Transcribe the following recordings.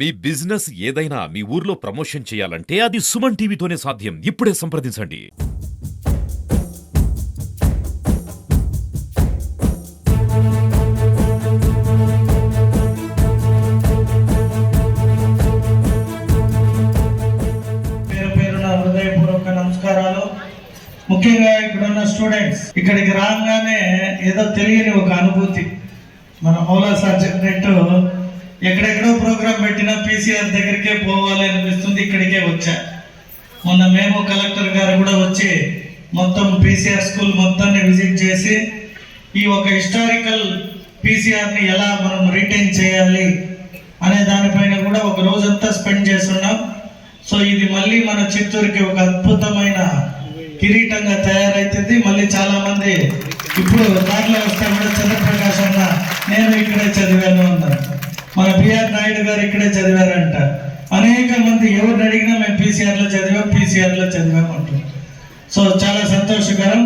మీ business ఏదైనా మీ ఊర్లో promotion చేయాలంటే అది సుమన్ టీవీతోనే సాధ్యం. ఇప్పుడే సంప్రదించండి. హృదయపూర్వక నమస్కారాలు. ముఖ్యంగా ఇక్కడున్న స్టూడెంట్స్ ఇక్కడికి రాగానే ఏదో తెలియని ఒక అనుభూతి. మన మౌలా సార్ చెప్పినట్టు ఎక్కడెక్కడో ప్రోగ్రాం పెట్టినా పీసీఆర్ దగ్గరికే పోవాలి అనిపిస్తుంది. ఇక్కడికే వచ్చా. మొన్న మేము కలెక్టర్ గారు కూడా వచ్చి మొత్తం పీసీఆర్ స్కూల్ మొత్తాన్ని విజిట్ చేసి ఈ ఒక హిస్టారికల్ పీసీఆర్ని ఎలా మనం రిటైన్ చేయాలి అనే దానిపైన కూడా ఒక రోజంతా స్పెండ్ చేస్తున్నాం. సో ఇది మళ్ళీ మన చిత్తూరుకి ఒక అద్భుతమైన కిరీటంగా తయారైతుంది. మళ్ళీ చాలా మంది ఇప్పుడు దాంట్లో వస్తే కూడా చంద్రప్రకాశ్ అన్న నేను ఇక్కడే చదివాను అన్నారు. మన బిఆర్ నాయుడు గారు ఇక్కడే చదివారంట. అనేక మంది ఎవరిని అడిగినా మేము పీసీఆర్లో చదివాం అంటారు. సో చాలా సంతోషకరం.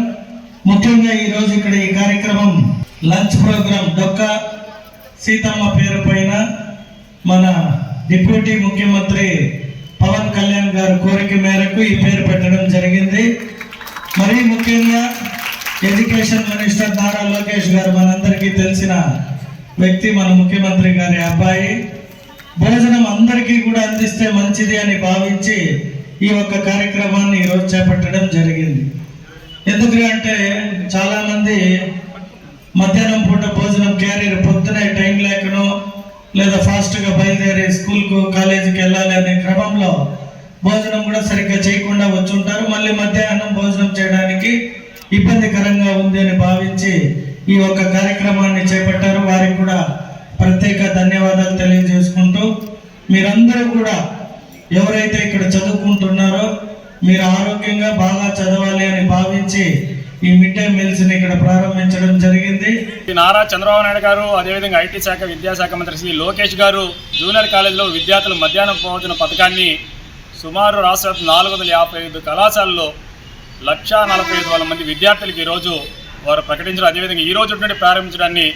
ముఖ్యంగా ఈరోజు ఇక్కడ ఈ కార్యక్రమం లంచ్ ప్రోగ్రాం డొక్కా సీతమ్మ పేరు పైన మన డిప్యూటీ ముఖ్యమంత్రి పవన్ కళ్యాణ్ గారు కోరిక మేరకు ఈ పేరు పెట్టడం జరిగింది. మరీ ముఖ్యంగా ఎడ్యుకేషన్ మినిస్టర్ నారా లోకేష్ గారు మనందరికీ తెలిసిన వ్యక్తి, మన ముఖ్యమంత్రి గారి అబ్బాయి. భోజనం అందరికీ కూడా అందిస్తే మంచిది అని భావించి ఈ ఒక్క కార్యక్రమాన్ని ఈరోజు చేపట్టడం జరిగింది. ఎందుకంటే చాలామంది మధ్యాహ్నం పూట భోజనం క్యారియర్ పొద్దునే టైం లేకనో లేదా ఫాస్ట్గా బయలుదేరి స్కూల్కు కాలేజీకి వెళ్ళాలి అనే క్రమంలో భోజనం కూడా సరిగ్గా చేయకుండా వచ్చుంటారు. మళ్ళీ మధ్యాహ్నం భోజనం చేయడానికి ఇబ్బందికరంగా ఉంది అని భావించి ఈ ఒక్క కార్యక్రమాన్ని చేపట్టారు. వారికి కూడా ప్రత్యేక ధన్యవాదాలు తెలియజేసుకుంటూ, మీరందరూ కూడా ఎవరైతే ఇక్కడ చదువుకుంటున్నారో మీరు ఆరోగ్యంగా బాగా చదవాలి అని భావించి ఈ మిడ్ డే మీల్స్ ని ఇక్కడ ప్రారంభించడం జరిగింది. నారా చంద్రబాబు నాయుడు గారు, అదేవిధంగా ఐటీ శాఖ విద్యాశాఖ మంత్రి శ్రీ లోకేష్ గారు జూనియర్ కాలేజీలో విద్యార్థులు మధ్యాహ్నం భోజన పథకాన్ని సుమారు రాష్ట్ర 455 కళాశాలలో 1,45,000 మంది విద్యార్థులకి ఈరోజు వారు ప్రకటించడం, అదేవిధంగా ఈ రోజు నుండి ప్రారంభించడాన్ని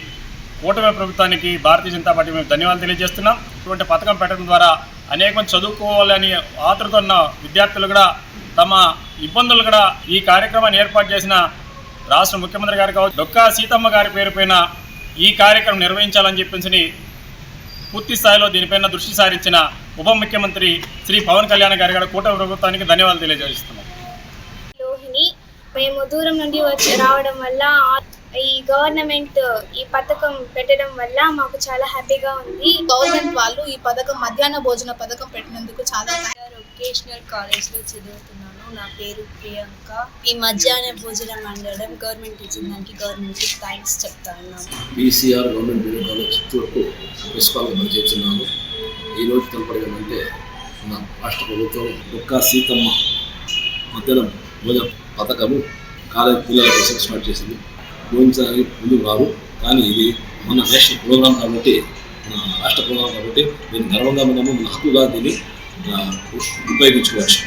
కూటమి ప్రభుత్వానికి భారతీయ జనతా పార్టీ మేము ధన్యవాదాలు తెలియజేస్తున్నాం. ఇటువంటి పథకం పెట్టడం ద్వారా అనేక మంది చదువుకోవాలని ఆతృత ఉన్న విద్యార్థులు కూడా తమ ఇబ్బందులు కూడా ఈ కార్యక్రమాన్ని ఏర్పాటు చేసిన రాష్ట్ర ముఖ్యమంత్రి గారు కావచ్చు, డొక్కా సీతమ్మ గారి పేరు పైన ఈ కార్యక్రమం నిర్వహించాలని చెప్పేసి పూర్తి స్థాయిలో దీనిపైన దృష్టి సారించిన ఉప ముఖ్యమంత్రి శ్రీ పవన్ కళ్యాణ్ గారి కూడా కూటమి ప్రభుత్వానికి ధన్యవాదాలు తెలియజేస్తున్నాం. మేము దూరం నుండి వచ్చి రావడం వల్ల ఈ గవర్నమెంట్ ఈ పథకం పెట్టడం వల్ల మాకు చాలా హ్యాపీగా ఉంది. గవర్నమెంట్ వాళ్ళు ఈ పథకం మధ్యాహ్న భోజన పథకం పెట్టినందుకు చాలా వొకేషనల్ కాలేజ్లో చదువుతున్నాను. నా పేరు ప్రియాంక. ఈ మధ్యాహ్న భోజనం వండడం గవర్నమెంట్ ఇచ్చిన దానికి గవర్నమెంట్కి థ్యాంక్స్ చెప్తాను. పీసీఆర్ గవర్నమెంట్ మీడియం కాలేజ్ చిత్తూరుకు ప్రిన్సిపాల్గా పనిచేస్తున్నాను. ఈరోజు కనపడేదంటే మన రాష్ట్ర ప్రభుత్వం డొక్కా సీతమ్మ మధ్యాహ్నం భోజన పథకము కాలేజ్ పిల్లల కోసం స్టార్ట్ చేసింది. భోజనానికి ముందుకు రారు, కానీ ఇది మన నేషనల్ ప్రోగ్రామ్ కాబట్టి, మన రాష్ట్ర ప్రోగ్రాం కాబట్టి దీన్ని గర్వంగా మనము మన హక్కుగా దీన్ని ఉపయోగించుకోవచ్చు.